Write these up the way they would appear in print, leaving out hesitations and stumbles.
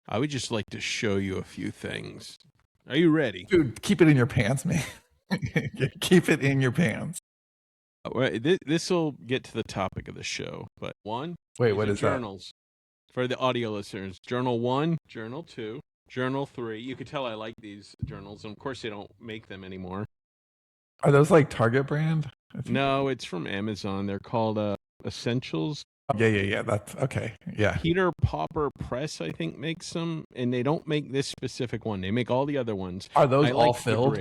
I would just like to show you a few things. Are you ready? Dude, keep it in your pants, man. Keep it in your pants. This will get to the topic of the show, but one. Wait, what is journals for the audio listeners? Journal 1, Journal 2, Journal 3. You could tell I like these journals, and of course they don't make them anymore. Are those like Target brand? No, it's from Amazon. They're called Essentials. Yeah. That's okay. Yeah. Peter Popper Press, I think, makes them, and they don't make this specific one. They make all the other ones. Are those all filled?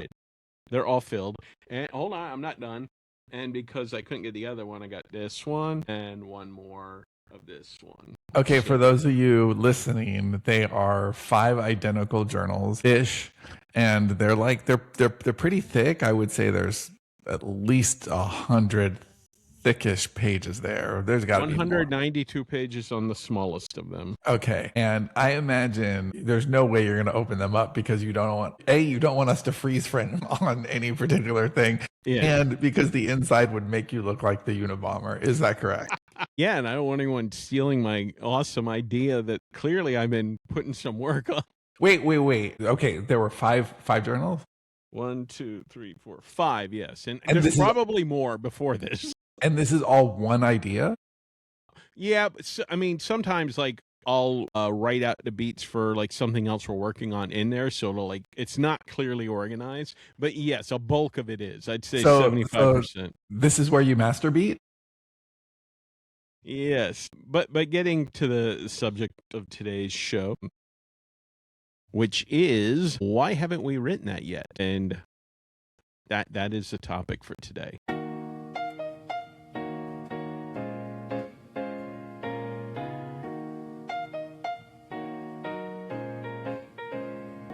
They're all filled. And hold on, I'm not done. And because I couldn't get the other one, I got this one and one more of this one. Okay, for those of you listening, they are 5 identical journals-ish, and they're pretty thick. I would say there's at least 100 thickish pages there. There's got to be 192 pages on the smallest of them. Okay, and I imagine there's no way you're going to open them up because you don't want us to freeze frame on any particular thing, and because the inside would make you look like the Unabomber. Is that correct? Yeah, and I don't want anyone stealing my awesome idea that clearly I've been putting some work on. Wait. Okay, there were five journals? 1, 2, 3, 4, 5, yes. And there's probably more before this. And this is all one idea? Yeah, but I mean, sometimes like I'll write out the beats for like something else we're working on in there, so it's not clearly organized. But yes, a bulk of it is. I'd say 75%. This is where you master beat? Yes, but getting to the subject of today's show, which is why haven't we written that yet? And that is the topic for today.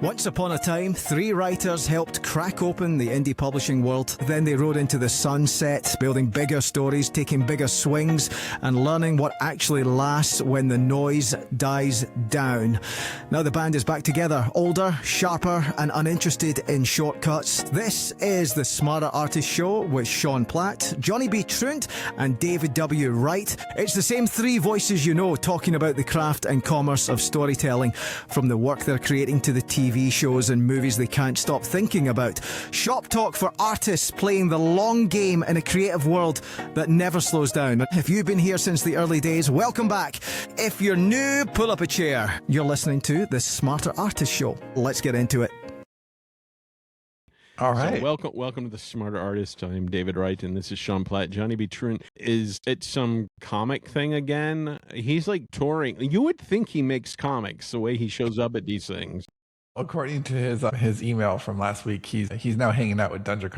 Once upon a time, 3 writers helped crack open the indie publishing world. Then they rode into the sunset, building bigger stories, taking bigger swings, and learning what actually lasts when the noise dies down. Now the band is back together, older, sharper, and uninterested in shortcuts. This is the Smarter Artist Show with Sean Platt, Johnny B. Truant, and David W. Wright. It's the same 3 voices you know talking about the craft and commerce of storytelling, from the work they're creating to the TV shows and movies they can't stop thinking about. Shop talk for artists playing the long game in a creative world that never slows down. If you've been here since the early days, welcome back. If you're new, pull up a chair. You're listening to the Smarter Artist Show. Let's get into it. All right. So welcome to the Smarter Artist. I'm David Wright, and this is Sean Platt. Johnny B. Truant is at some comic thing again. He's like touring. You would think he makes comics the way he shows up at these things. According to his email from last week, he's now hanging out with Dungeon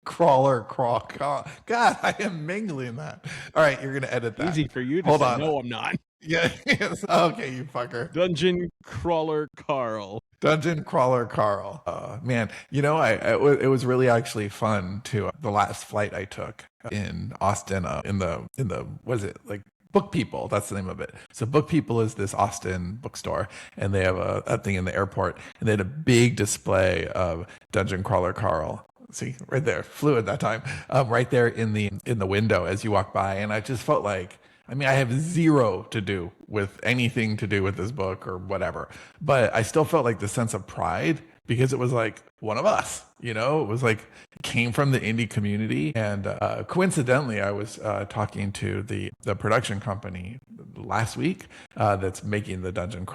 Crawler Croc. Oh, God, I am mingling that. All right, you're gonna edit that. Easy for you to Hold say. on. No, I'm not. Yeah. Yes. Okay, you fucker. Dungeon Crawler Carl. Dungeon Crawler Carl. Man, it was really actually fun to the last flight I took in Austin. In the what is it like? Book People, that's the name of it. So Book People is this Austin bookstore, and they have a thing in the airport, and they had a big display of Dungeon Crawler Carl. See, right there, fluid that time, right there in the window as you walk by, and I just felt like, I mean, I have zero to do with anything to do with this book or whatever, but I still felt like the sense of pride because it was like one of us, it was like, it came from the indie community. And coincidentally, I was talking to the production company last week that's making the Dungeon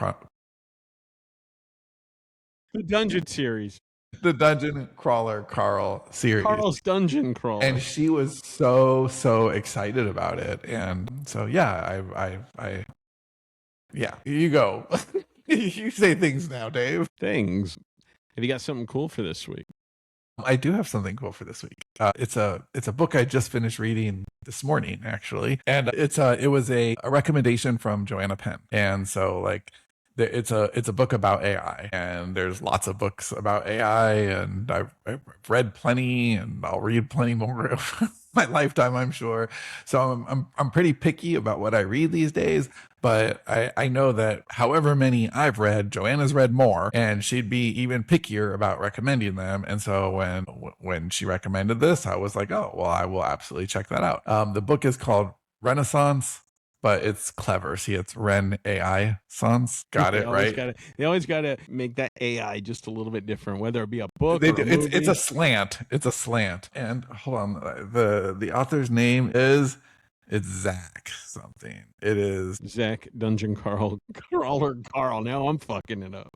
series. The Dungeon Crawler Carl series. Carl's Dungeon Crawler. And she was so excited about it. And so, yeah, yeah, you go. You say things now, Dave. Things. Have you got something cool for this week? I do have something cool for this week. It's a book I just finished reading this morning, actually, and it was a recommendation from Joanna Penn, and so it's a book about AI, and there's lots of books about AI, and I've read plenty, and I'll read plenty more my lifetime, I'm sure. So I'm pretty picky about what I read these days, but I know that however many I've read, Joanna's read more, and she'd be even pickier about recommending them. And so when she recommended this, I was like, oh, well, I will absolutely check that out. The book is called Renaissance but it's clever. See, it's Ren AI Sans. Got it right. They always gotta make that AI just a little bit different, whether it be a book They or do. a movie. It's a slant. It's a slant. And hold on, the author's name is it's Zack something. It is Zack Dungeon Crawler Carl. Now I'm fucking it up.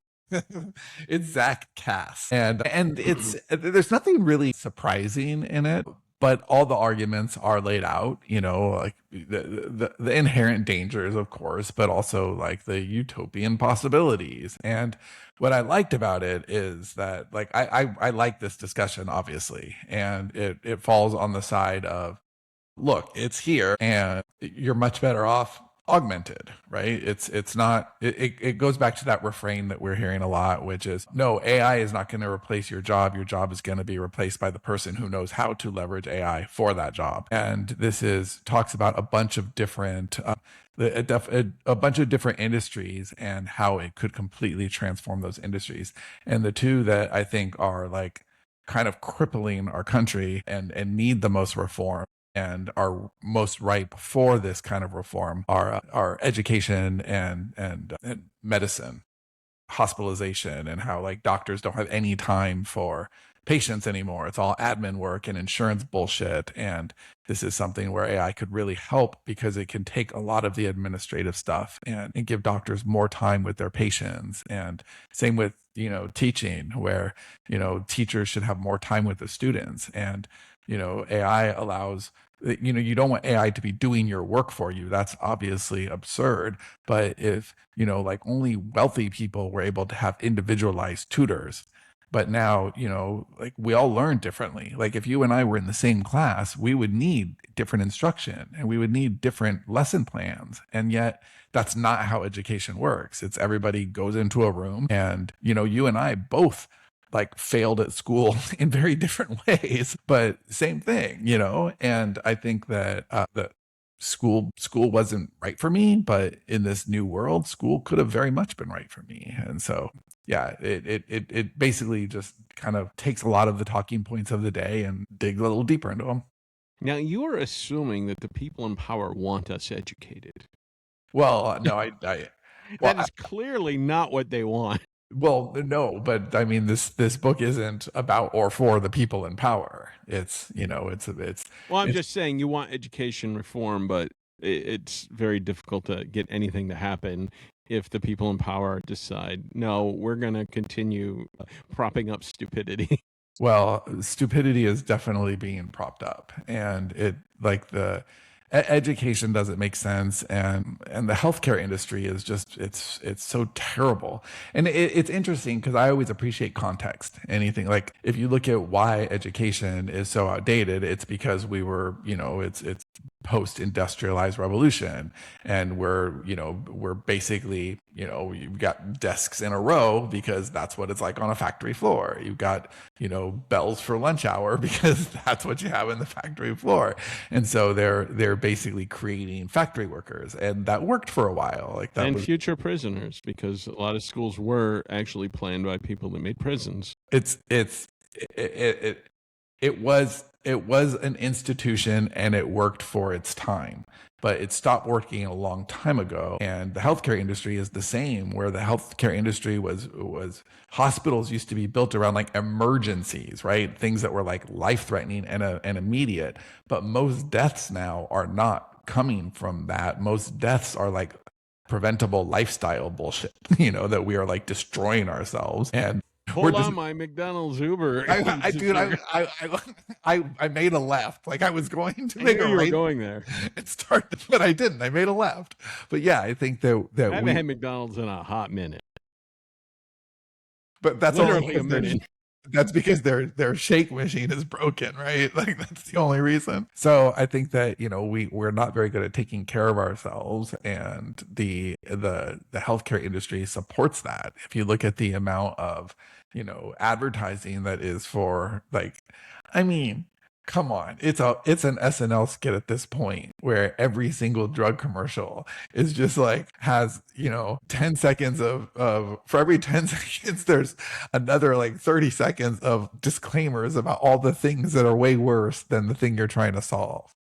it's Zack Cass, and it's there's nothing really surprising in it, but all the arguments are laid out, you know, like the inherent dangers, of course, but also like the utopian possibilities. And what I liked about it is that like I like this discussion, obviously, and it falls on the side of, look, it's here and you're much better off augmented, right? It's not, it goes back to that refrain that we're hearing a lot, which is, no, AI is not going to replace your job. Your job is going to be replaced by the person who knows how to leverage AI for that job. And this talks about a bunch of different a bunch of different industries and how it could completely transform those industries. And the two that I think are like kind of crippling our country and need the most reform and are most ripe for this kind of reform are education and medicine, hospitalization, and how like doctors don't have any time for patients anymore. It's all admin work and insurance bullshit. And this is something where AI could really help because it can take a lot of the administrative stuff and give doctors more time with their patients. And same with, you know, teaching, where, you know, teachers should have more time with the students. And, you know, AI allows, you know, you don't want AI to be doing your work for you. That's obviously absurd. But if, you know, like only wealthy people were able to have individualized tutors, but now, you know, like we all learn differently. Like if you and I were in the same class, we would need different instruction and we would need different lesson plans. And yet that's not how education works. It's everybody goes into a room and, you know, you and I both like failed at school in very different ways, but same thing, you know? And I think that the school wasn't right for me, but in this new world, school could have very much been right for me. And so, yeah, it basically just kind of takes a lot of the talking points of the day and digs a little deeper into them. Now, you are assuming that the people in power want us educated. Well, no, That is clearly not what they want. Well, no, but I mean, this book isn't about or for the people in power. It's, you know, it's. Well, I'm just saying you want education reform, but it's very difficult to get anything to happen if the people in power decide, no, we're going to continue propping up stupidity. Well, stupidity is definitely being propped up, and it like the education doesn't make sense, and the healthcare industry is just it's so terrible. And it's interesting because I always appreciate context. Anything like if you look at why education is so outdated, it's because we were, you know, it's post-industrialized revolution, and we're basically, you know, you've got desks in a row because that's what it's like on a factory floor. You've got, you know, bells for lunch hour because that's what you have in the factory floor. And so they're basically creating factory workers, and that worked for a while. Like that, and future prisoners, because a lot of schools were actually planned by people that made prisons. It was an institution and it worked for its time, but it stopped working a long time ago. And the healthcare industry is the same, where the healthcare industry was hospitals used to be built around like emergencies, right? Things that were like life-threatening and immediate. But most deaths now are not coming from that. Most deaths are like preventable lifestyle bullshit, you know, that we are like destroying ourselves. And hold on, my McDonald's Uber. I made a left. Like I was going to make a you right. were going there. It started, but I didn't. I made a left. But yeah, I think that I haven't had McDonald's in a hot minute. But that's literally a minute. That's because their shake machine is broken, right? Like that's the only reason. So I think that, you know, we're not very good at taking care of ourselves, and the healthcare industry supports that. If you look at the amount of, you know, advertising that is for, like, I mean, come on, it's an SNL skit at this point where every single drug commercial is just like has, you know, 10 seconds of for every 10 seconds there's another like 30 seconds of disclaimers about all the things that are way worse than the thing you're trying to solve.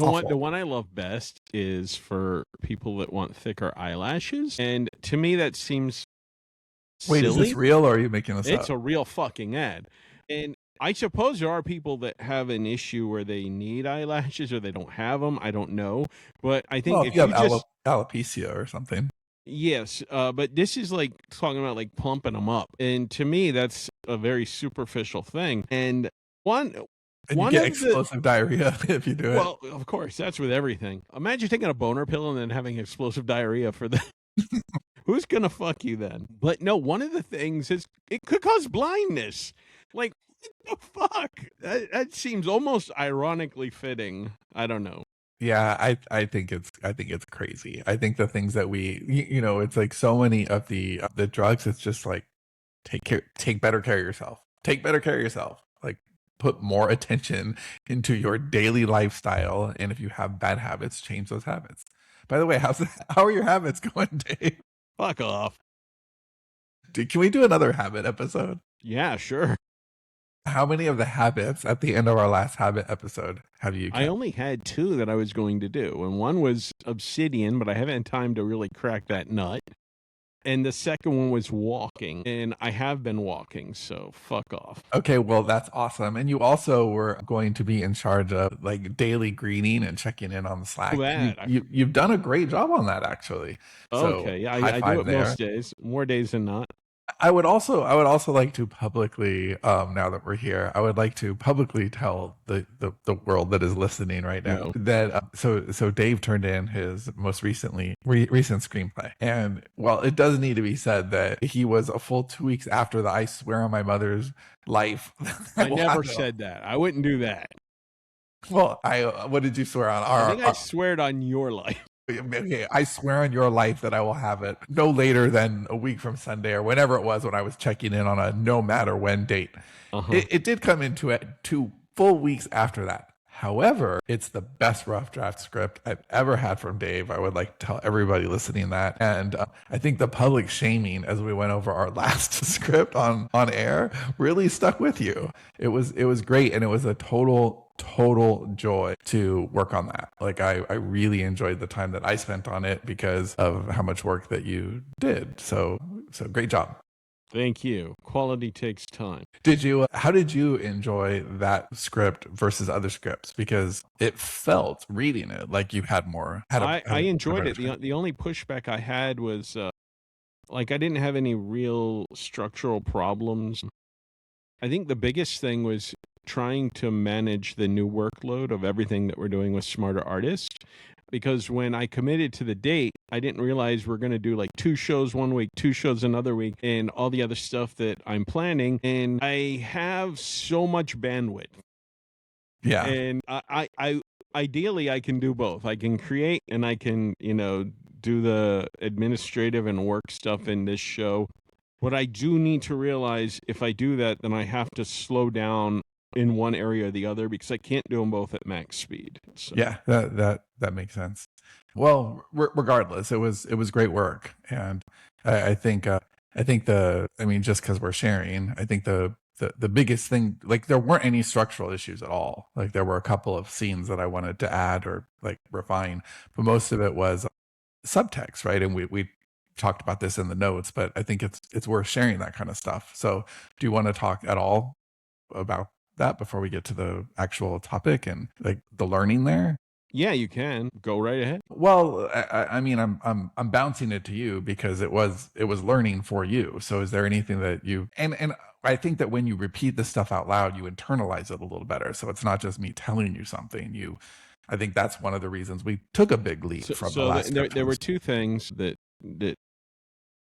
Awful. The one I love best is for people that want thicker eyelashes, and to me that seems Wait, is this silly. real or are you making this It's up? a real fucking ad. And I suppose there are people that have an issue where they need eyelashes or they don't have them. I don't know. But I think Well, if if you have you just, alopecia or something. yes, but this is like talking about like plumping them up. And to me, that's a very superficial thing. And one, And you one get of the, explosive diarrhea if you do it. well, of course, that's with everything. Imagine taking a boner pill and then having explosive diarrhea for the. Who's gonna fuck you then? But no, one of the things is it could cause blindness. Like, what the fuck? That seems almost ironically fitting. I don't know. Yeah, I think it's crazy. I think the things that you know, it's like so many of the drugs. It's just like take better care of yourself. Take better care of yourself. Like put more attention into your daily lifestyle, and if you have bad habits, change those habits. By the way, how are your habits going, Dave? Fuck off. Can we do another habit episode? Yeah, sure. How many of the habits at the end of our last habit episode have you I kept? only had two that I was going to do, and one was obsidian, but I haven't had time to really crack that nut. And the second one was walking, and I have been walking, so fuck off. Okay, well, that's awesome. And you also were going to be in charge of like daily greeting and checking in on the Slack. You've done a great job on that, actually. So Okay, yeah, high I do five it there. most days, more days than not. I would also like to publicly, now that we're here, I would like to publicly tell the world that is listening right now No. that so Dave turned in his most recent screenplay, and well, it does need to be said that he was a full 2 weeks after the I swear on my mother's life. I never said that. I wouldn't do that. Well, what did you swear on? I think I sweared on your life. Okay, I swear on your life that I will have it no later than a week from Sunday or whenever it was when I was checking in on a no matter when date. It did come into it 2 full weeks after that. However, it's the best rough draft script I've ever had from Dave. I would like to tell everybody listening that. And I think the public shaming as we went over our last script on air really stuck with you. It was great, and it was a total joy to work on that. Like I really enjoyed the time that I spent on it because of how much work that you did. So great job. Thank you. Quality takes time. How did you enjoy that script versus other scripts? Because it felt, reading it, like you had more. I enjoyed it. The only pushback I had was like I didn't have any real structural problems. I think the biggest thing was trying to manage the new workload of everything that we're doing with Smarter Artists. Because when I committed to the date, I didn't realize we're going to do like 2 shows one week, 2 shows another week, and all the other stuff that I'm planning. And I have so much bandwidth. Yeah. And I ideally I can do both. I can create and I can, do the administrative and work stuff in this show. But I do need to realize if I do that, then I have to slow down in one area or the other because I can't do them both at max speed. So. Yeah, that makes sense. Well, regardless, it was great work, and I think just because we're sharing, I think the biggest thing, like there weren't any structural issues at all. Like there were a couple of scenes that I wanted to add or like refine, but most of it was subtext, right? And we talked about this in the notes, but I think it's worth sharing that kind of stuff. So do you want to talk at all about that before we get to the actual topic and like the learning there? Yeah, you can go right ahead. Well, I mean, I'm bouncing it to you because it was learning for you. So is there anything that you and I think that when you repeat this stuff out loud, you internalize it a little better. So it's not just me telling you something. I think that's one of the reasons we took a big leap from the last. There were 2 things that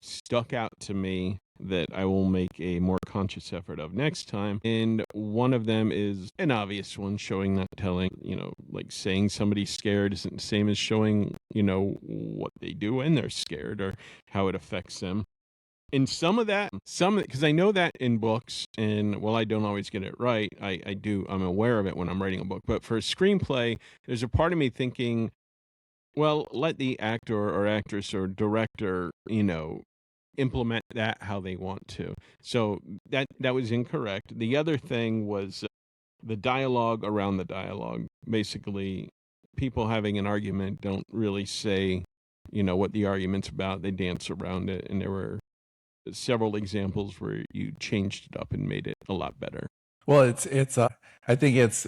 stuck out to me that I will make a more conscious effort of next time. And one of them is an obvious one, showing, not telling. Like saying somebody's scared isn't the same as showing, what they do when they're scared or how it affects them. And because I know that in books, and while I don't always get it right, I'm aware of it when I'm writing a book. But for a screenplay, there's a part of me thinking, well, let the actor or actress or director, implement that how they want to. So that was incorrect. The other thing was the dialogue around the dialogue. Basically, people having an argument don't really say, what the argument's about. They dance around it, and there were several examples where you changed it up and made it a lot better. Well, I think it's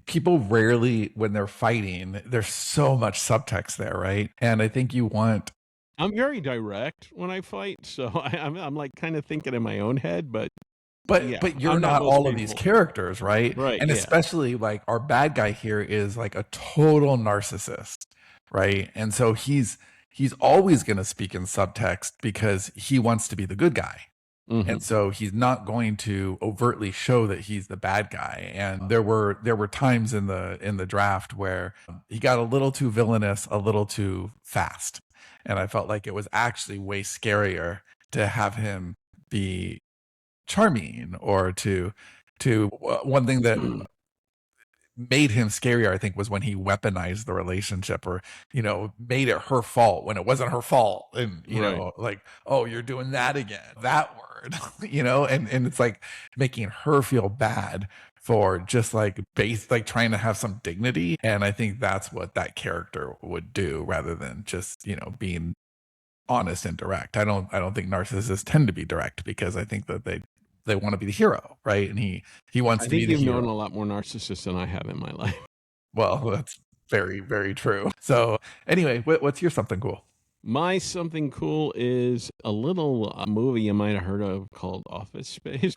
people rarely, when they're fighting, there's so much subtext there, right? And I think I'm very direct when I fight, so I'm like kind of thinking in my own head, but you're not all of these characters, right? Right. And especially like our bad guy here is like a total narcissist, right? And so he's always going to speak in subtext because he wants to be the good guy. Mm-hmm. And so he's not going to overtly show that he's the bad guy. And there were times in the draft where he got a little too villainous, a little too fast. And I felt like it was actually way scarier to have him be charming, or to one thing that made him scarier, I think, was when he weaponized the relationship, or made it her fault when it wasn't her fault, and like, oh, you're doing that again, that word, and it's like making her feel bad for just like trying to have some dignity. And I think that's what that character would do, rather than just being honest and direct. I don't think narcissists tend to be direct, because I think that they want to be the hero, right? And he wants to be the hero. I think you've known a lot more narcissists than I have in my life. Well, that's very, very true. So anyway, what's your something cool? My something cool is a little movie you might have heard of called Office Space.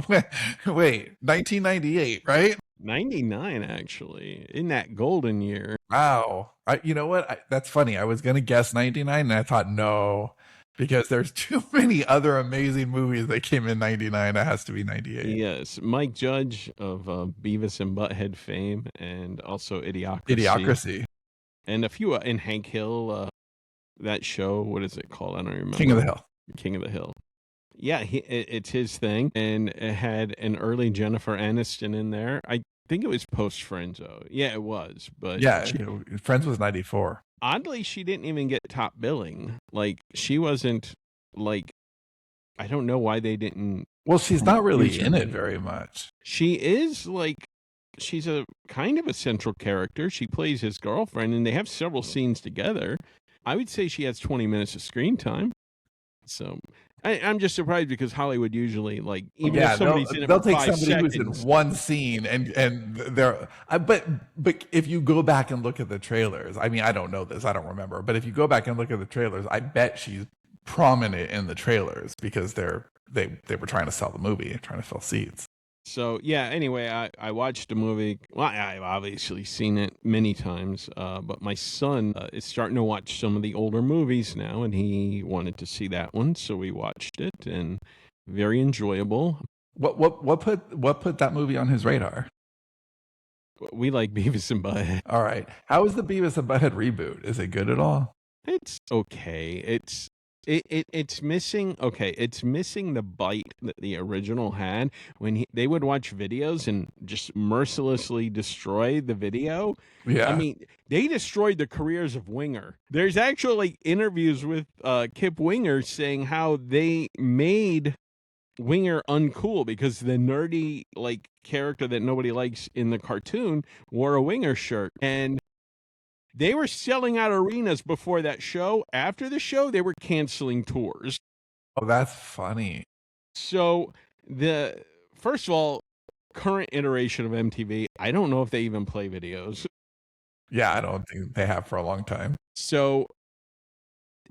Wait, 1998, right? 99, actually, in that golden year. Wow. You know what? That's funny. I was going to guess 99, and I thought, no, because there's too many other amazing movies that came in 99. It has to be 98. Yes. Mike Judge of Beavis and Butt-Head fame, and also Idiocracy. Idiocracy. And a few, and Hank Hill, that show, what is it called? I don't remember. King of the Hill. King of the Hill. Yeah, it's his thing. And it had an early Jennifer Aniston in there. I think it was post-Friendzo. Yeah, it was. But yeah, Friends was 94. Oddly, she didn't even get top billing. Like, she wasn't, like, I don't know why they didn't. Well, she's not really in it very much. She is, like, she's a kind of a central character. She plays his girlfriend, and they have several scenes together. I would say she has 20 minutes of screen time. So I'm just surprised, because Hollywood usually, like, even if somebody's in it for 5 seconds, they'll take somebody who's in one scene and they're but if you go back and look at the trailers, I mean, I don't know this, I don't remember, but if you go back and look at the trailers, I bet she's prominent in the trailers, because they were trying to sell the movie, trying to fill seats. So, yeah, anyway, I watched the movie. Well, I've obviously seen it many times, but my son is starting to watch some of the older movies now, and he wanted to see that one, so we watched it, and very enjoyable. What put that movie on his radar? We like Beavis and Butt-Head. All right. How is the Beavis and Butt-Head reboot? Is it good at all? It's okay. It's missing. Okay, it's missing the bite that the original had when they would watch videos and just mercilessly destroy the video. Yeah, I mean, they destroyed the careers of Winger. There's actually interviews with Kip Winger saying how they made Winger uncool because the nerdy like character that nobody likes in the cartoon wore a Winger shirt, and they were selling out arenas before that show. After the show, they were canceling tours. Oh, that's funny. So first of all, current iteration of MTV, I don't know if they even play videos. Yeah, I don't think they have for a long time. So,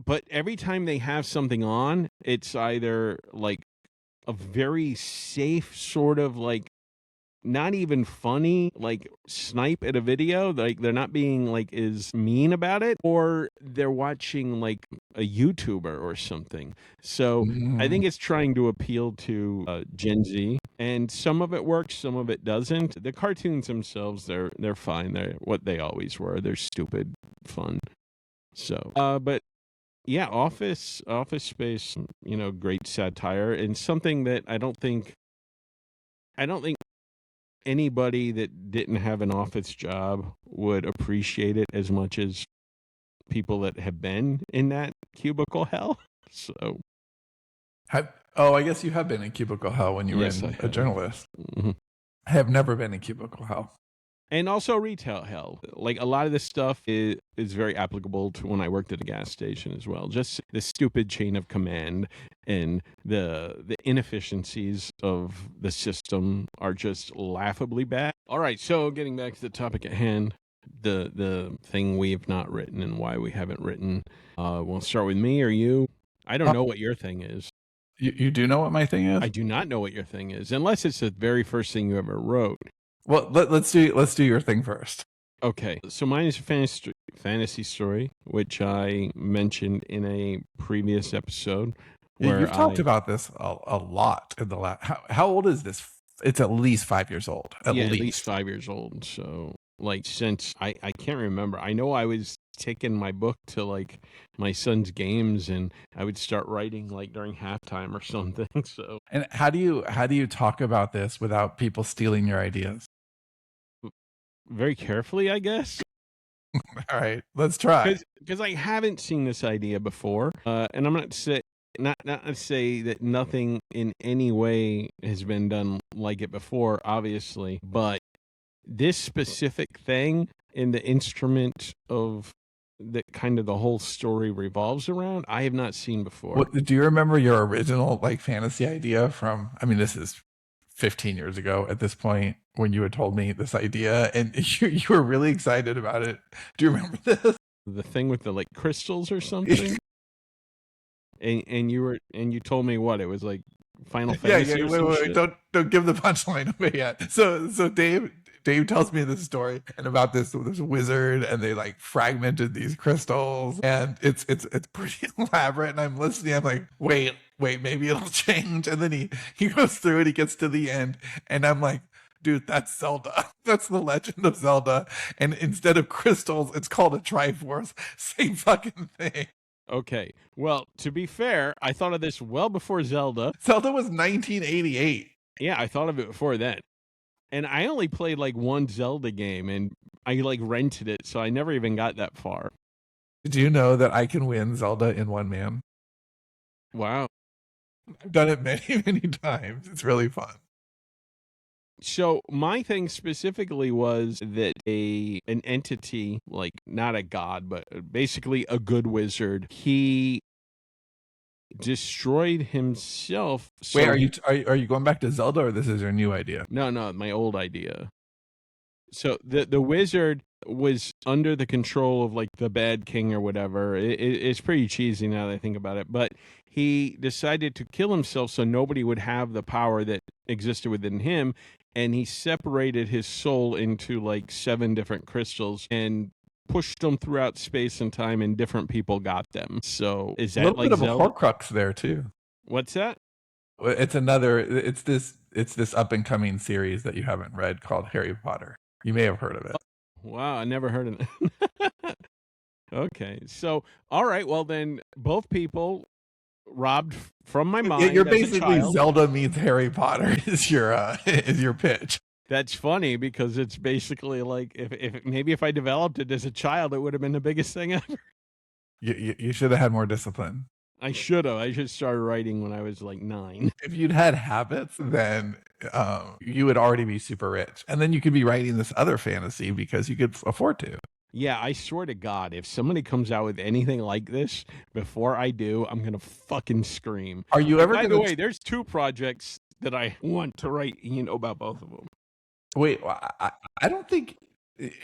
but every time they have something on, it's either like a very safe sort of like, not even funny, like snipe at a video, like they're not being like is mean about it, or they're watching like a YouTuber or something. So I think it's trying to appeal to Gen Z, and some of it works, some of it doesn't. The cartoons themselves, they're fine. They're what they always were. They're stupid fun. So, but yeah, Office Space, great satire, and something that I don't think anybody that didn't have an office job would appreciate it as much as people that have been in that cubicle hell. So, I guess you have been in cubicle hell when you were a journalist. Mm-hmm. I have never been in cubicle hell. And also retail hell. Like a lot of this stuff is very applicable to when I worked at a gas station as well. Just the stupid chain of command and the inefficiencies of the system are just laughably bad. All right, so getting back to the topic at hand, the thing we have not written and why we haven't written. We'll start with me or you. I don't know what your thing is. You do know what my thing is? I do not know what your thing is, unless it's the very first thing you ever wrote. Well, let's do your thing first. Okay, so mine is a fantasy story, which I mentioned in a previous episode. Where You've talked about this a lot in the last. How old is this? It's at least 5 years old. At least 5 years old. So, like, since I can't remember. I know I was taking my book to like my son's games, and I would start writing like during halftime or something. So, and how do you talk about this without people stealing your ideas? Very carefully, I guess. All right, let's try. Because I haven't seen this idea before, and I'm not to say that nothing in any way has been done like it before, obviously, but this specific thing in the instrument of that kind of the whole story revolves around, I have not seen before. Do you remember your original like fantasy idea from? I mean, this is 15 years ago at this point when you had told me this idea, and you were really excited about it. Do you remember this? The thing with the like crystals or something. And you told me what it was like Final Fantasy. Yeah. Wait. Don't give the punchline away yet. So Dave tells me this story and about this wizard, and they like fragmented these crystals, and it's pretty elaborate. And I'm listening. I'm like, wait, maybe it'll change. And then he goes through it. He gets to the end, and I'm like, dude, that's Zelda. That's the Legend of Zelda. And instead of crystals, it's called a Triforce. Same fucking thing. Okay. Well, to be fair, I thought of this well before Zelda. Zelda was 1988. Yeah, I thought of it before then. And I only played like one Zelda game, and I like rented it, so I never even got that far. Did you know that I can win Zelda in one man? Wow. I've done it many, many times. It's really fun. So my thing specifically was that an entity, like not a god, but basically a good wizard, he destroyed himself. Wait, are you going back to Zelda, or this is your new idea? No, my old idea. So the wizard was under the control of like the bad king or whatever. It's pretty cheesy now that I think about it, but he decided to kill himself so nobody would have the power that existed within him, and he separated his soul into like 7 different crystals and pushed them throughout space and time, and different people got them. So is that like a little bit of Zelda? a Horcrux there too? What's that? It's this up and coming series that you haven't read called Harry Potter. You may have heard of it. Wow, I never heard of it. Okay, so all right, well then both people robbed from my mind. You're basically Zelda meets Harry Potter is your pitch. That's funny because it's basically like if I developed it as a child, it would have been the biggest thing ever. You should have had more discipline. I should have. I should start writing when I was like 9. If you'd had habits, then you would already be super rich, and then you could be writing this other fantasy because you could afford to. Yeah, I swear to God, if somebody comes out with anything like this before I do, I'm gonna fucking scream. Are you ever? By the way, there's 2 projects that I want to write. You know about both of them. Wait, I don't think,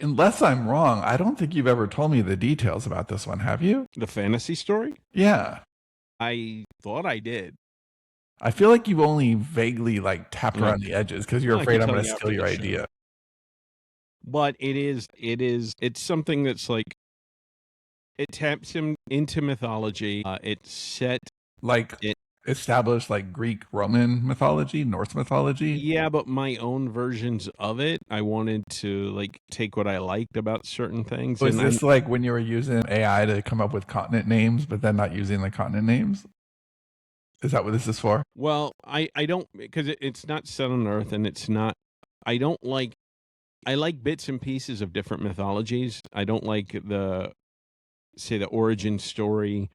unless I'm wrong, I don't think you've ever told me the details about this one, have you? The fantasy story? Yeah. I thought I did. I feel like you've only vaguely like tapped around the edges because you're afraid I'm going to steal your idea. But it's something that's like, it taps him into mythology. It's set like established like Greek, Roman mythology, Norse mythology. Yeah, but my own versions of it. I wanted to like take what I liked about certain things. Was this like when you were using AI to come up with continent names, but then not using the continent names? Is that what this is for? Well, I don't, because it's not set on Earth, and it's not. I like bits and pieces of different mythologies. I don't like the origin story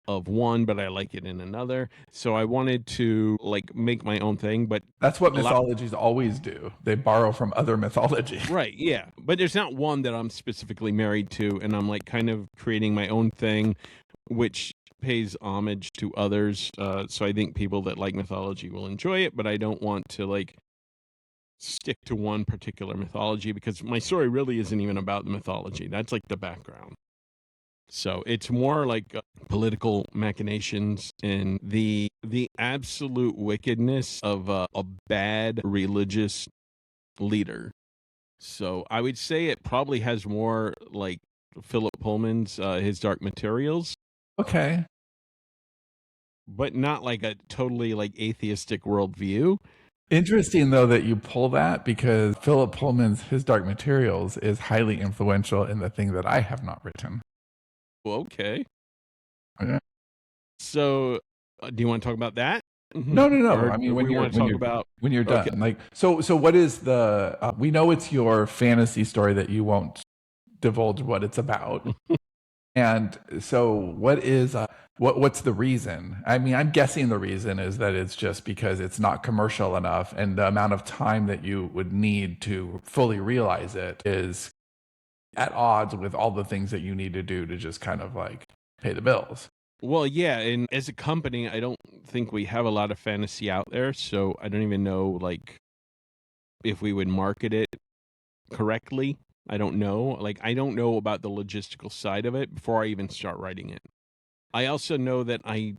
of one, but I like it in another. So I wanted to like make my own thing, but That's what a lot, mythologies always do. They borrow from other mythology. right, yeah. But there's not one that I'm specifically married to, and I'm like kind of creating my own thing, which pays homage to others. So I think people that like mythology will enjoy it, but I don't want to like stick to one particular mythology because my story really isn't even about the mythology. That's like the background. So it's more like political machinations and the absolute wickedness of a bad religious leader. So I would say it probably has more like Philip Pullman's His Dark Materials, Okay. but not like a totally like atheistic worldview. Interesting though that you pull that because Philip Pullman's His Dark Materials is highly influential in the thing that I have not written. Okay. Okay. So do you want to talk about that? No. Or I mean, do when we you're want to talk about when you're done, okay. like, so what is the? We know it's your fantasy story that you won't divulge what it's about, and so what is what's the reason? I mean, I'm guessing the reason is that it's just because it's not commercial enough, and the amount of time that you would need to fully realize it is at odds with all the things that you need to do to just kind of like pay the bills. Well, yeah, and as a company, I don't think we have a lot of fantasy out there, so I don't even know like if we would market it correctly. I don't know. Like I don't know about the logistical side of it before I even start writing it. I also know that I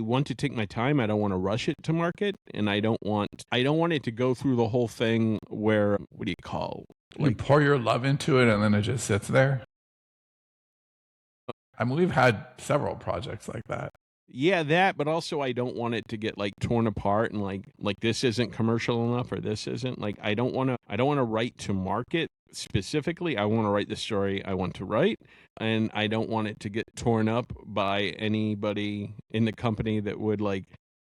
want to take my time. I don't want to rush it to market, and I don't want it to go through the whole thing where what do you call You like pour your love into it, and then it just sits there. I mean, we've had several projects like that. yeah, that, but also I don't want it to get like torn apart and like this isn't commercial enough or this isn't like I don't want to write to market specifically. I want to write the story I want to write, and I don't want it to get torn up by anybody in the company that would like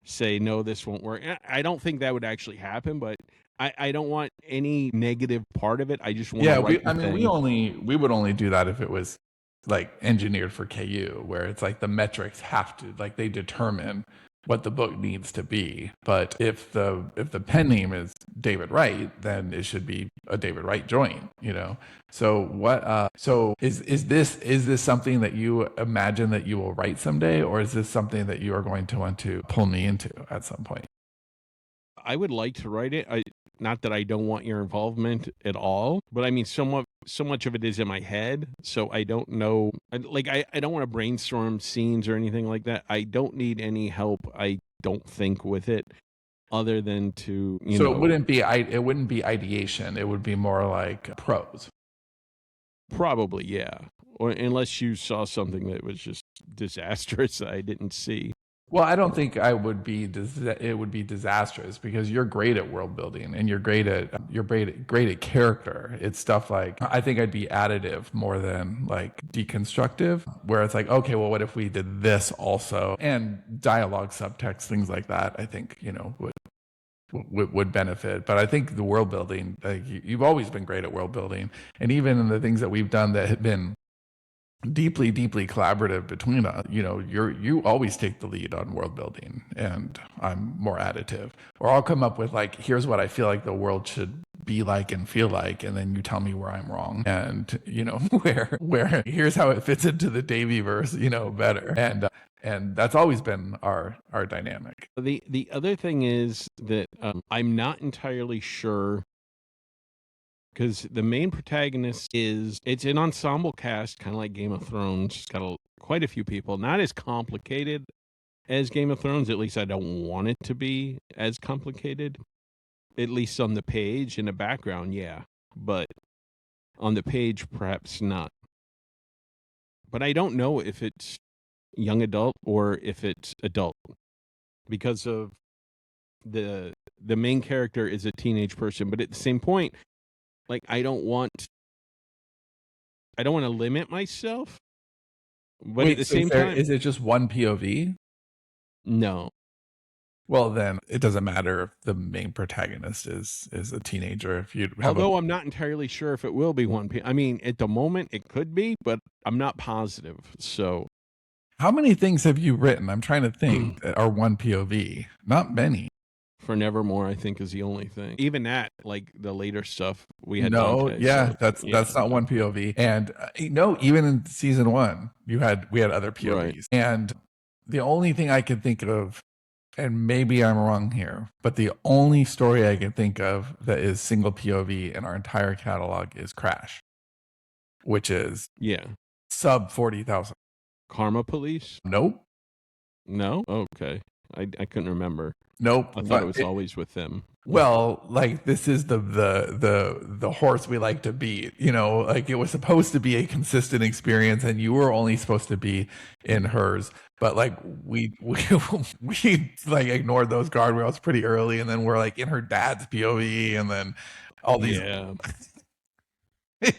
say no, this won't work. I don't think that would actually happen, but I don't want any negative part of it. I just want to Yeah, write I the mean, thing. we would only do that if it was like engineered for KU, where it's like the metrics have to like they determine what the book needs to be. But if the pen name is David Wright, then it should be a David Wright joint, you know. So what? So is this something that you imagine that you will write someday, or is this something that you are going to want to pull me into at some point? I would like to write it. Not that I don't want your involvement at all, but I mean, so much of it is in my head, so I don't know. I don't want to brainstorm scenes or anything like that. I don't need any help. I don't think with it, other than to So it wouldn't be ideation. It would be more like prose. probably yeah. Or unless you saw something that was just disastrous that I didn't see. Well, I don't think it would be disastrous because you're great at world building and you're great at character. It's stuff like I think I'd be additive more than like deconstructive, where it's like, okay, well, what if we did this also and dialogue, subtext, things like that. I think would benefit. But I think the world building, like you've always been great at world building, and even in the things that we've done that have been deeply collaborative between us, you always take the lead on world building and I'm more additive, or I'll come up with like, here's what I feel like the world should be like and feel like, and then you tell me where I'm wrong, and where here's how it fits into the Davy verse better, and that's always been our dynamic. The other thing is that I'm not entirely sure, because the main protagonist it's an ensemble cast, kind of like Game of Thrones. It's got quite a few people. Not as complicated as Game of Thrones. At least I don't want it to be as complicated. At least on the page. In the background, yeah. But on the page, perhaps not. But I don't know if it's young adult or if it's adult. Because of the main character is a teenage person. But at the same point, like I don't want to limit myself, but at the same time, is it just one POV? No. Well, then it doesn't matter if the main protagonist is a teenager. If you although I'm not entirely sure if it will be one. I mean, at the moment it could be, but I'm not positive. So How many things have you written? I'm trying to think that are one POV. Not many. For Nevermore, I think, is the only thing. Even that, like the later stuff, we had No, Dante. yeah, So, that's not one POV. And no, even in season 1, we had other POVs. Right. And the only thing I can think of, and maybe I'm wrong here, but the only story I can think of that is single POV in our entire catalog is Crash, which is Yeah. sub 40,000. Karma Police? Nope. No? Okay. I couldn't remember. Nope. I thought it was always with them. Well, like this is the horse we like to beat. You know, like it was supposed to be a consistent experience, and you were only supposed to be in hers. But like we like ignored those guardrails pretty early, and then we're like in her dad's POV, and then all these. Yeah.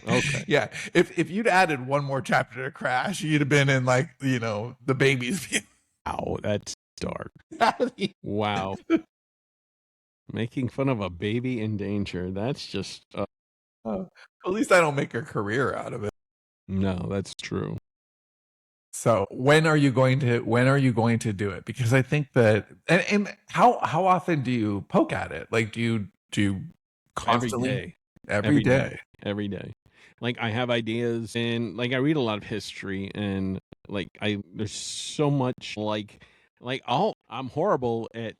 Okay. Yeah. If you'd added one more chapter to Crash, you'd have been in like the baby's POV. Wow, that's dark. Wow. Making fun of a baby in danger. That's just At least I don't make a career out of it. no, that's true. So when are you going to do it? Because I think that and how often do you poke at it? Like do you constantly every day? Every day. Like I have ideas and like I read a lot of history and like there's so much like I'm horrible at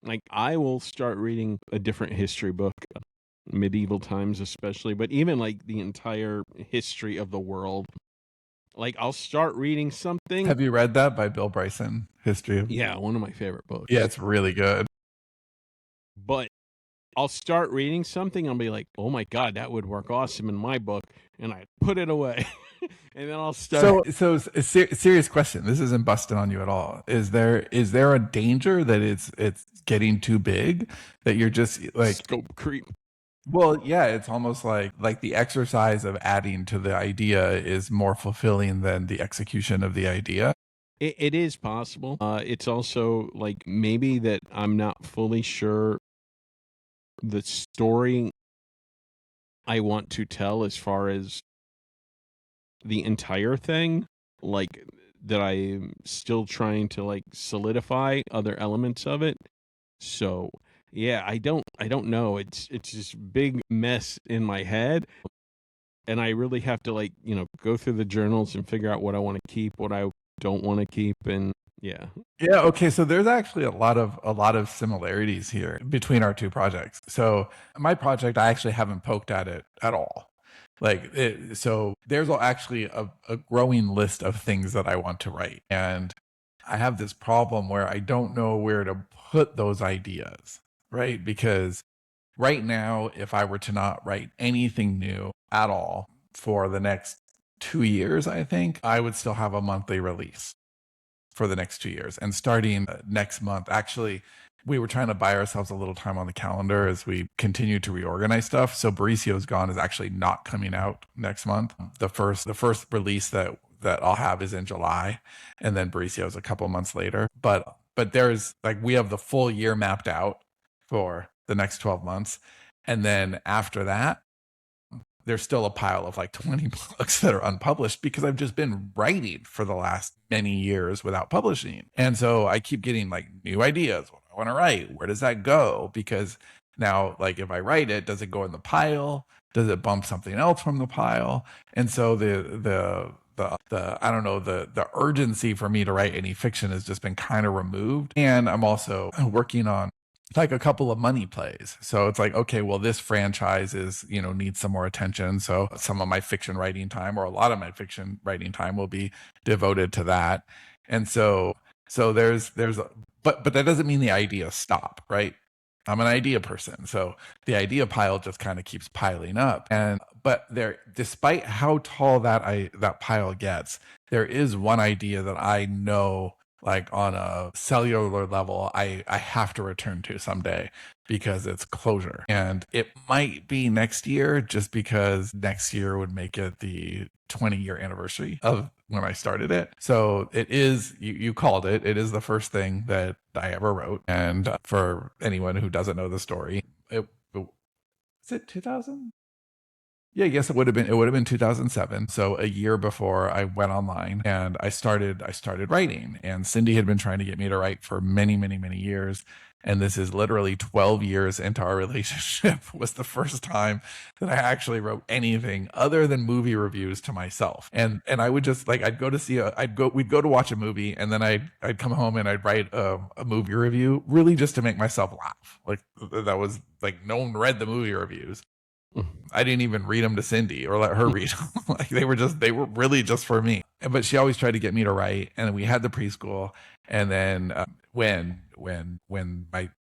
like I will start reading a different history book, medieval times especially, but even like the entire history of the world. Like I'll start reading something. Have you read that by Bill Bryson? History of Yeah, one of my favorite books. Yeah, it's really good. But I'll start reading something, I'll be like, "Oh my god, that would work awesome in my book," and I put it away, and then I'll start. So a serious question. This isn't busting on you at all. Is there a danger that it's getting too big, that you're just like Scope creep? Well, yeah, it's almost like the exercise of adding to the idea is more fulfilling than the execution of the idea. It is possible. It's also like maybe that I'm not fully sure the story I want to tell as far as the entire thing, like that I'm still trying to like solidify other elements of it. So yeah, I don't know. It's this big mess in my head, and I really have to like go through the journals and figure out what I want to keep, what I don't want to keep, and yeah. Yeah, okay, so there's actually a lot of similarities here between our two projects. So my project, I actually haven't poked at it at all. So there's actually a growing list of things that I want to write. And I have this problem where I don't know where to put those ideas, right? Because right now, if I were to not write anything new at all for the next 2 years, I think I would still have a monthly release for the next 2 years. And starting next month, actually, we were trying to buy ourselves a little time on the calendar as we continue to reorganize stuff. So Mauricio's Gone is actually not coming out next month. The first release that I'll have is in July, and then Mauricio's a couple months later. But there's like we have the full year mapped out for the next 12 months. And then after that, there's still a pile of like 20 books that are unpublished because I've just been writing for the last many years without publishing. And so I keep getting like new ideas. What do I want to write? Where does that go? Because now, like if I write it, does it go in the pile? Does it bump something else from the pile? And so the I don't know, the urgency for me to write any fiction has just been kind of removed. And I'm also working on like a couple of money plays. So it's like, okay, well, this franchise needs some more attention. So some of my fiction writing time, or a lot of my fiction writing time, will be devoted to that. And so but that doesn't mean the ideas stop, right? I'm an idea person. So the idea pile just kind of keeps piling up. But despite how tall that pile gets, there is one idea that I know, like on a cellular level, I have to return to someday because it's closure. And it might be next year, just because next year would make it the 20-year anniversary of when I started it. So it is, you called it is the first thing that I ever wrote. And for anyone who doesn't know the story, is it 2000? Yeah, yes, it would have been 2007. So a year before I went online and I started writing. And Cindy had been trying to get me to write for many, many, many years. And this is literally 12 years into our relationship was the first time that I actually wrote anything other than movie reviews to myself. And I would just like we'd go to watch a movie, and then I'd come home and I'd write a movie review really just to make myself laugh. Like that was like no one read the movie reviews. I didn't even read them to Cindy or let her read them. Like they were really just for me. But she always tried to get me to write. And then we had the preschool. And then when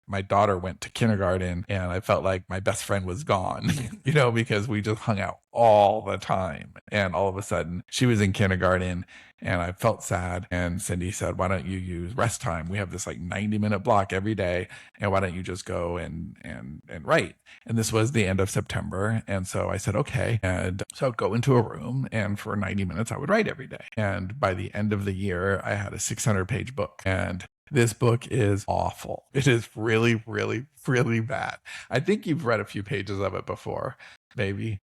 my daughter went to kindergarten, and I felt like my best friend was gone, because we just hung out all the time. And all of a sudden she was in kindergarten and I felt sad. And Cindy said, why don't you use rest time? We have this like 90-minute block every day. And why don't you just go and write? And this was the end of September. And so I said, okay. And so I'd go into a room, and for 90 minutes I would write every day. And by the end of the year, I had a 600-page book. And this book is awful. It is really, really, really bad. I think you've read a few pages of it before, maybe.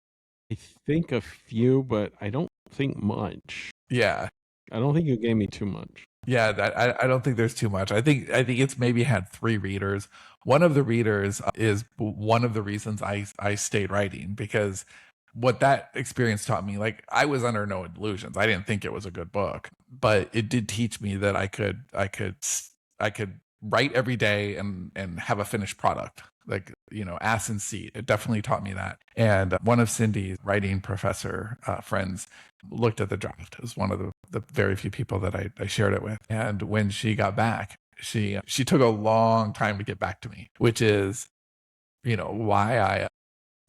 I think a few, but I don't think much. Yeah. I don't think you gave me too much. Yeah, I don't think there's too much. I think it's maybe had 3 readers. One of the readers is one of the reasons I stayed writing, because what that experience taught me, like I was under no illusions. I didn't think it was a good book, but it did teach me that I could write every day and have a finished product. Like, ass and seat. It definitely taught me that. And one of Cindy's writing professor friends looked at the draft. It was one of the very few people that I shared it with. And when she got back, she took a long time to get back to me, which is, why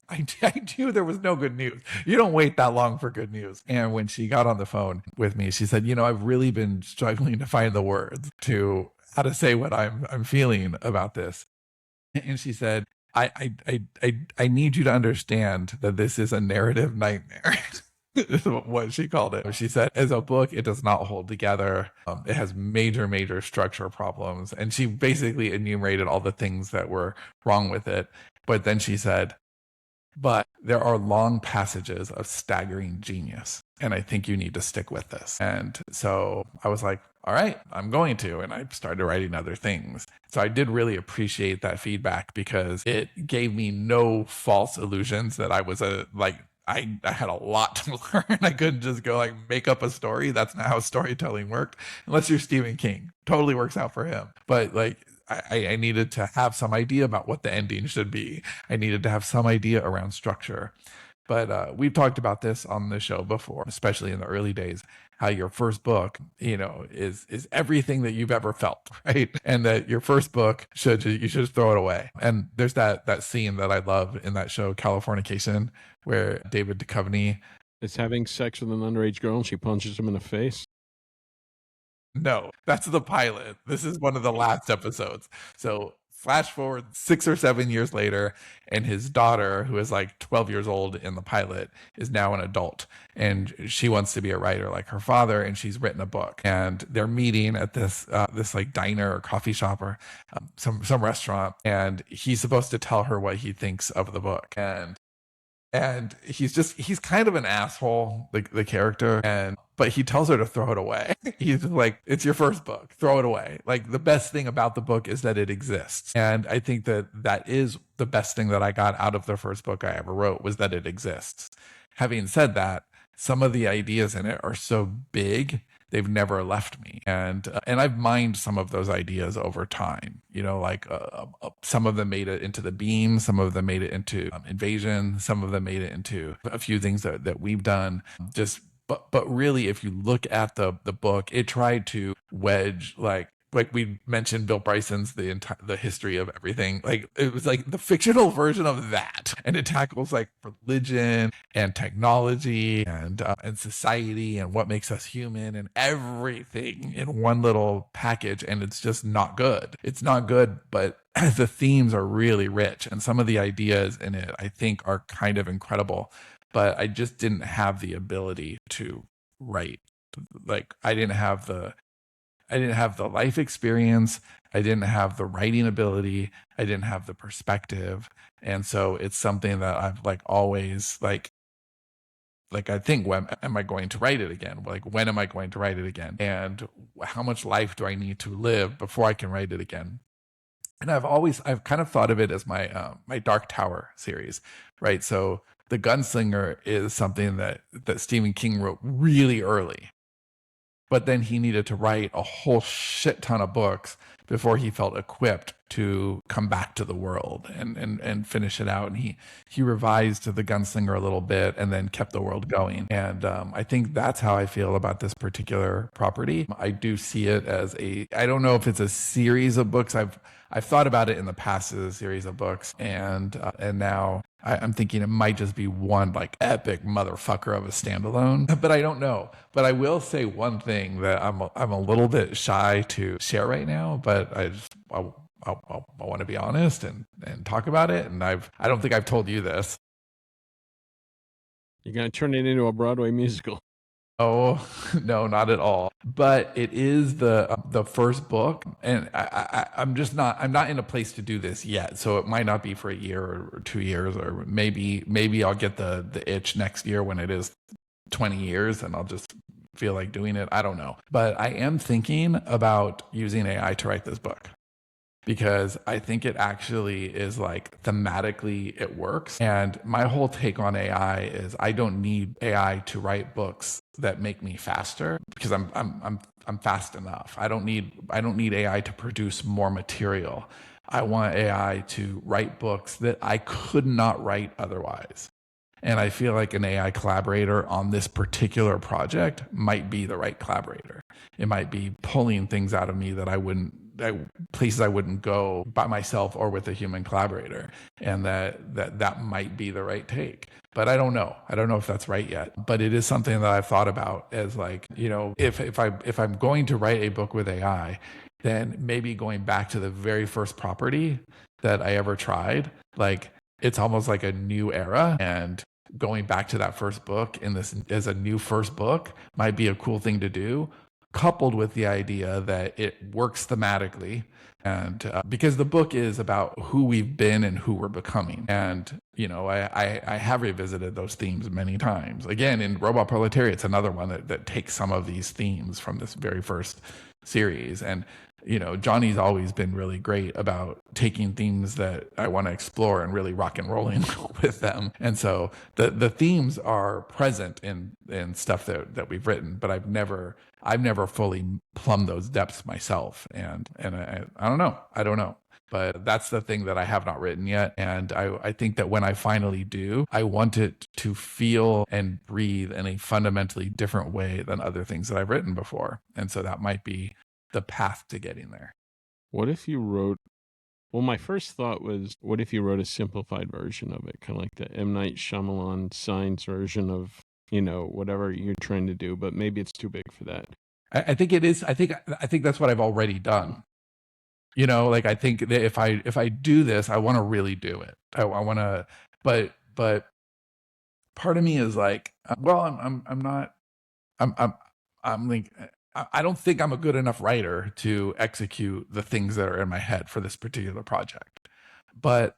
I knew there was no good news. You don't wait that long for good news. And when she got on the phone with me, she said, I've really been struggling to find the words to how to say what I'm feeling about this. And she said, I need you to understand that this is a narrative nightmare. Is what she called it. She said, as a book, it does not hold together. It has major, major structure problems. And she basically enumerated all the things that were wrong with it. But then she said, but there are long passages of staggering genius, and I think you need to stick with this. And so I was like, all right, I'm going to. And I started writing other things. So I did really appreciate that feedback, because it gave me no false illusions that I was I had a lot to learn. I couldn't just go make up a story. That's not how storytelling worked. Unless you're Stephen King. Totally works out for him. But I needed to have some idea about what the ending should be. I needed to have some idea around structure. But we've talked about this on the show before, especially in the early days, how your first book, is everything that you've ever felt, right? And that your first book you should throw it away. And there's that scene that I love in that show, Californication, where David Duchovny is having sex with an underage girl and she punches him in the face. No, that's the pilot. This is one of the last episodes. So flash forward 6 or 7 years later, and his daughter, who is 12 years old in the pilot, is now an adult, and she wants to be a writer like her father, and she's written a book. And they're meeting at this diner or coffee shop or some restaurant, and he's supposed to tell her what he thinks of the book. And he's kind of an asshole, the character, but he tells her to throw it away. He's like, it's your first book, throw it away. The best thing about the book is that it exists. And I think that is the best thing that I got out of the first book I ever wrote, was that it exists. Having said that, some of the ideas in it are so big, they've never left me. And I've mined some of those ideas over time. Some of them made it into The Beam, some of them made it into Invasion, some of them made it into a few things that we've done. But really, if you look at the book, it tried to wedge like we mentioned Bill Bryson's the history of everything. It was the fictional version of that, and it tackles religion and technology and society and what makes us human and everything in one little package. And it's just not good. It's not good, but the themes are really rich, and some of the ideas in it I think are kind of incredible. But I just didn't have the ability to write. I didn't have the life experience. I didn't have the writing ability. I didn't have the perspective. And so it's something that I've always like I think, when am I going to write it again? Like, when am I going to write it again? And how much life do I need to live before I can write it again? And I've kind of thought of it as my my Dark Tower series, right? So the Gunslinger is something that Stephen King wrote really early, but then he needed to write a whole shit ton of books before he felt equipped to come back to the world and finish it out. And he revised the Gunslinger a little bit and then kept the world going. And I think that's how I feel about this particular property. I do see it as I don't know if it's a series of books. I've thought about it in the past as a series of books, and now I'm thinking it might just be one like epic motherfucker of a standalone, but I don't know. But I will say one thing that I'm a little bit shy to share right now, but I want to be honest and talk about it. And I don't think I've told you this. You're going to turn it into a Broadway musical. Oh, no, not at all. But it is the first book, and I'm not in a place to do this yet. So it might not be for a year or 2 years, or maybe I'll get the itch next year when it is 20 years and I'll just feel like doing it. I don't know. But I am thinking about using AI to write this book, because I think it actually is like thematically it works. And my whole take on AI is I don't need AI to write books that make me faster, because I'm fast enough. I don't need AI to produce more material. I want AI to write books that I could not write otherwise. And I feel like an AI collaborator on this particular project might be the right collaborator. It might be pulling things out of me that places I wouldn't go by myself or with a human collaborator, and that might be the right take. But I don't know. I don't know if that's right yet. But it is something that I've thought about as like, if I'm going to write a book with AI, then maybe going back to the very first property that I ever tried, like it's almost like a new era, and going back to that first book in this as a new first book might be a cool thing to do, coupled with the idea that it works thematically. And because the book is about who we've been and who we're becoming. And, I have revisited those themes many times. Again, in Robot Proletariat, it's another one that takes some of these themes from this very first series. And, Johnny's always been really great about taking themes that I want to explore and really rock and rolling with them. And so the themes are present in stuff that we've written, but I've never fully plumbed those depths myself. And I don't know. But that's the thing that I have not written yet. And I think that when I finally do, I want it to feel and breathe in a fundamentally different way than other things that I've written before. And so that might be the path to getting there. What if you wrote, well, my first thought was, what if you wrote a simplified version of it? Kind of like the M. Night Shyamalan Signs version of, whatever you're trying to do, but maybe it's too big for that. I think it is. I think that's what I've already done. Like I think that if I do this, I want to really do it. I want to, but part of me is like, well, I'm like, I don't think I'm a good enough writer to execute the things that are in my head for this particular project. But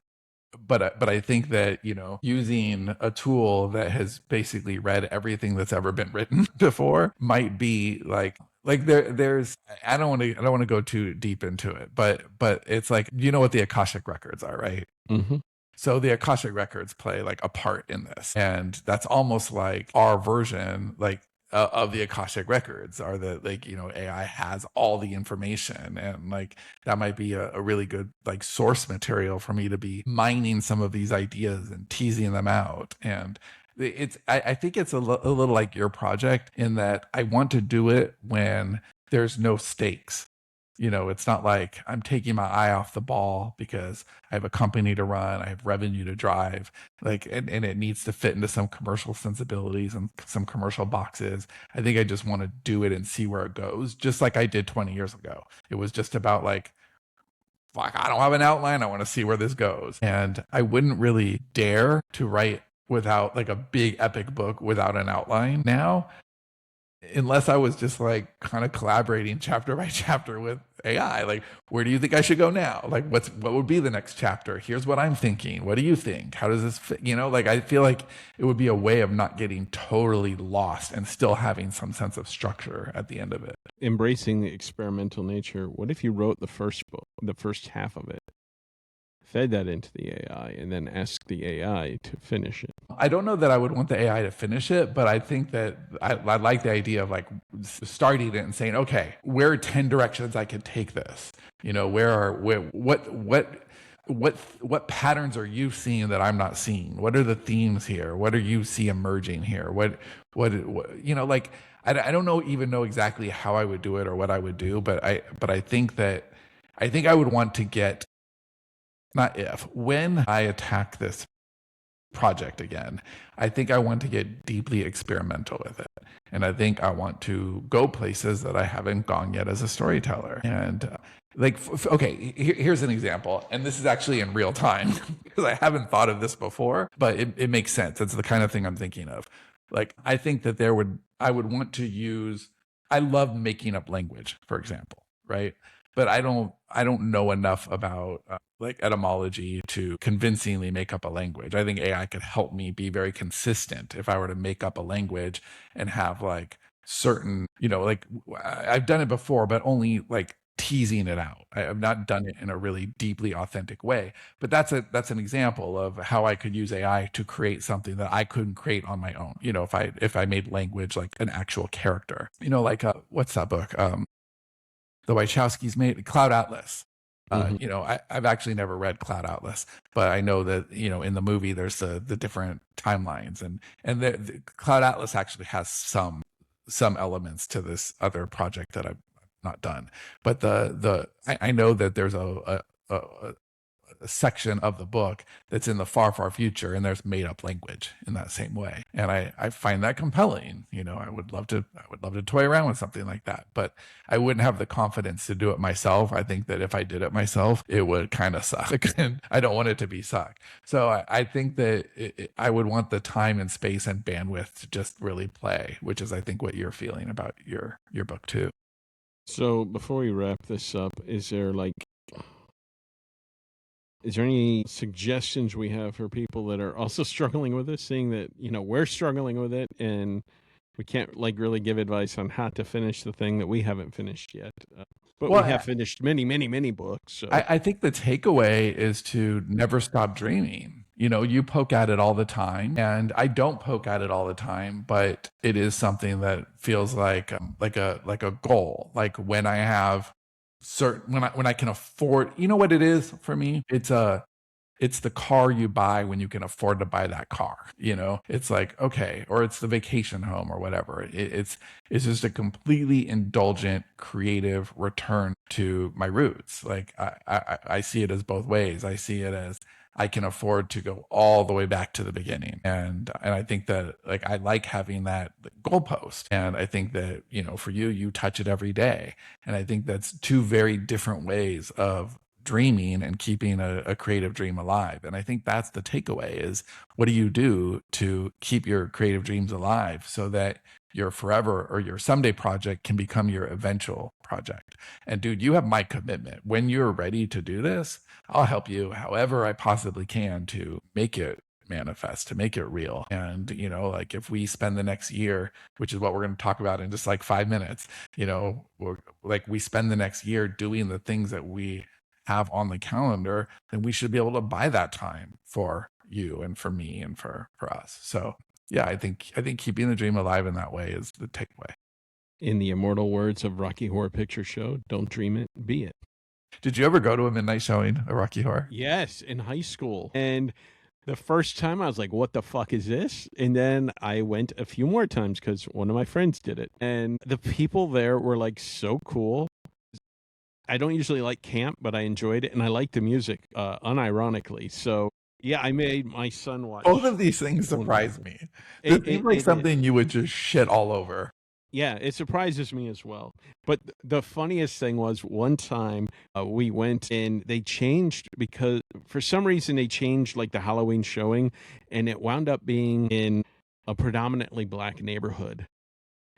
I think that, using a tool that has basically read everything that's ever been written before might be like there's I don't want to go too deep into it, but it's like, what the Akashic records are, right? Mm-hmm. So the Akashic records play like a part in this, and that's almost like our version, like of the Akashic records are that, like, AI has all the information, and like that might be a really good like source material for me to be mining some of these ideas and teasing them out. And I think it's a little like your project in that I want to do it when there's no stakes. It's not like I'm taking my eye off the ball because I have a company to run, I have revenue to drive, like, and it needs to fit into some commercial sensibilities and some commercial boxes. I think I just want to do it and see where it goes, just like I did 20 years ago. It was just about like, fuck, I don't have an outline, I want to see where this goes. And I wouldn't really dare to write without like a big epic book without an outline now, unless I was just like kind of collaborating chapter by chapter with AI. Like, where do you think I should go now? Like, what would be the next chapter? Here's what I'm thinking. What do you think? How does this fit? Like, I feel like it would be a way of not getting totally lost and still having some sense of structure at the end of it. Embracing the experimental nature. What if you wrote the first book, the first half of it, fed that into the AI, and then asked the AI to finish it? I don't know that I would want the AI to finish it, but I think that I like the idea of like starting it and saying, okay, where are 10 directions I could take this? What patterns are you seeing that I'm not seeing? What are the themes here? What do you see emerging here? What like, I don't even know exactly how I would do it or what I would do, but I think I would want to get, when I attack this project again, I think I want to get deeply experimental with it. And I think I want to go places that I haven't gone yet as a storyteller. And here's an example. And this is actually in real time because I haven't thought of this before, but it makes sense. It's the kind of thing I'm thinking of. Like, I think that I would want to use, I love making up language, for example, right? But I don't know enough about like etymology to convincingly make up a language. I think AI could help me be very consistent if I were to make up a language and have like certain, like I've done it before, but only like teasing it out. I have not done it in a really deeply authentic way. But that's an example of how I could use AI to create something that I couldn't create on my own. If I made language like an actual character. Like what's that book? The Wachowskis made Cloud Atlas. I've actually never read Cloud Atlas, but I know that, in the movie, there's the different timelines and the Cloud Atlas actually has some elements to this other project that I've not done. But I know that there's a section of the book that's in the far, far future, and there's made up language in that same way. And I find that compelling. I would love to toy around with something like that, but I wouldn't have the confidence to do it myself. I think that if I did it myself, it would kind of suck, and I don't want it to be suck. So I think that I would want the time and space and bandwidth to just really play, which is, I think, what you're feeling about your book too. So before we wrap this up, is there any suggestions we have for people that are also struggling with this, seeing that, we're struggling with it and we can't really give advice on how to finish the thing that we haven't finished yet. But we have finished many, many, many books. So. I think the takeaway is to never stop dreaming. You poke at it all the time, and I don't poke at it all the time, but it is something that feels like a goal. Like when I have when I can afford, what it is for me? It's the car you buy when you can afford to buy that car. It's like, okay, or it's the vacation home or whatever. It's just a completely indulgent, creative return to my roots. Like I see it as both ways. I see it as I can afford to go all the way back to the beginning. And I think that I like having that goalpost. And I think that, for you touch it every day. And I think that's two very different ways of dreaming and keeping a creative dream alive. And I think that's the takeaway is, what do you do to keep your creative dreams alive so that your forever or your someday project can become your eventual project? And dude, you have my commitment. When you're ready to do this, I'll help you however I possibly can to make it manifest, to make it real. And, if we spend the next year, which is what we're going to talk about in just 5 minutes, we spend the next year doing the things that we have on the calendar, then we should be able to buy that time for you and for me and for us. So yeah, I think keeping the dream alive in that way is the takeaway. In the immortal words of Rocky Horror Picture Show, don't dream it, be it. Did you ever go to a midnight showing of Rocky Horror? Yes, in high school. And the first time I was like, what the fuck is this? And then I went a few more times because one of my friends did it. And the people there were so cool. I don't usually like camp, but I enjoyed it. And I liked the music, unironically. So yeah, I made my son watch. Both of these things surprise me. It seems like something you would just shit all over. Yeah, it surprises me as well. But the funniest thing was one time we went and they changed because for some reason they changed the Halloween showing, and it wound up being in a predominantly black neighborhood.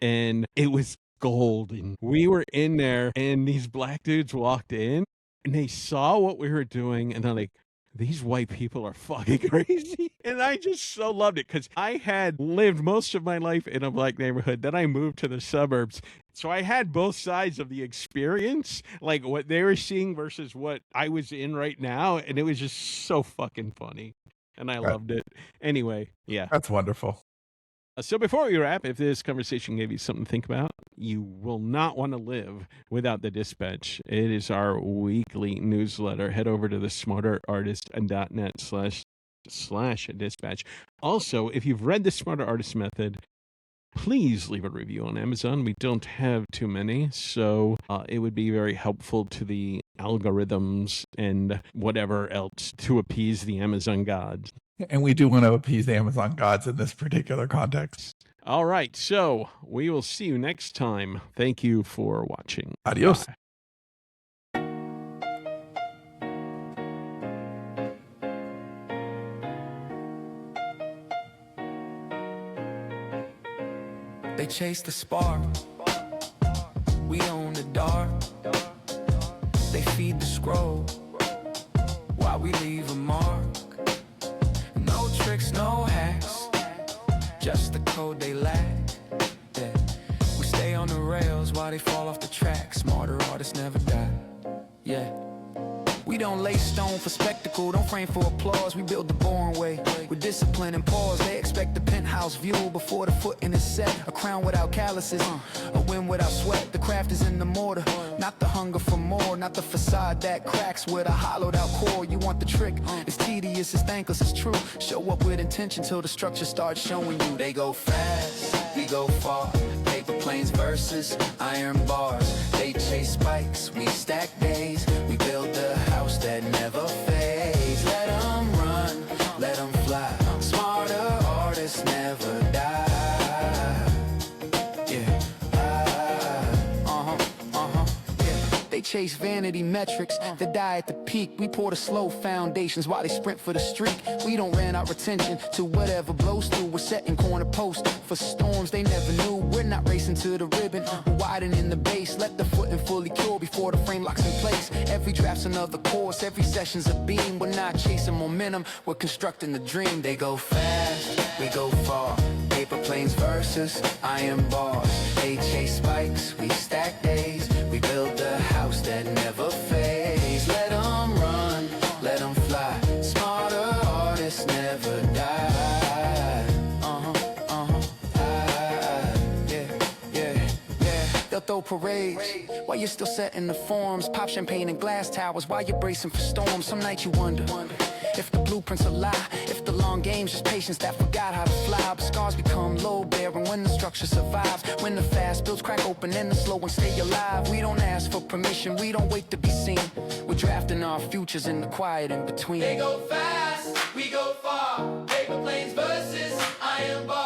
And it was golden. We were in there and these black dudes walked in and they saw what we were doing and they're like, these white people are fucking crazy. And I just so loved it because I had lived most of my life in a black neighborhood. Then I moved to the suburbs. So I had both sides of the experience, like what they were seeing versus what I was in right now. And it was just so fucking funny. And I loved it. Anyway, yeah. That's wonderful. So before we wrap, if this conversation gave you something to think about, you will not want to live without the Dispatch. It is our weekly newsletter. Head over to the smarterartist.net/dispatch. Also, if you've read the Smarter Artist Method, please leave a review on Amazon. We don't have too many, so it would be very helpful to the algorithms and whatever else to appease the Amazon gods. And we do want to appease the Amazon gods in this particular context. All right, so we will see you next time. Thank you for watching. Adios. Bye. They chase the spark, we own the dark. They feed the scroll, while we leave a mark. No tricks, no hacks, just the code they lack. Yeah. We stay on the rails while they fall off the track. Smarter artists never die. Yeah. We don't lay stone for spectacle, don't frame for applause. We build the boring way, with discipline and pause. They expect the penthouse view before the footing is set. A crown without calluses, a win without sweat. The craft is in the mortar, not the hunger for more. Not the facade that cracks with a hollowed out core. You want the trick, it's tedious, it's thankless, it's true. Show up with intention till the structure starts showing you. They go fast, we go far. Paper planes versus iron bars. They chase spikes, we stack days. We build the house that never fades. Let them run, let them fly. Smarter artists never die. Yeah. They chase vanity metrics that die at the peak. We pour the slow foundations while they sprint for the streak. We don't rent our attention to whatever blows through. We're setting corner posts for storms they never knew. We're not racing to the ribbon, we're widening the base. Let the footing fully cure before the frame locks in place. Every draft's another course, every session's a beam. We're not chasing momentum, we're constructing the dream. They go fast, we go far. Paper planes versus iron bars. They chase spikes, we stack days. We build the house that never fades. Let them run, let them fly. Smarter artists never die. They'll throw parades while you're still setting the forms. Pop champagne and glass towers while you're bracing for storms. Some nights you wonder if the blueprint's a lie, if the long game's just patience that forgot how to fly. But scars become load-bearing when the structure survives. When the fast builds crack open and the slow ones stay alive. We don't ask for permission, we don't wait to be seen. We're drafting our futures in the quiet in between. They go fast, we go far. Paper planes versus iron bars.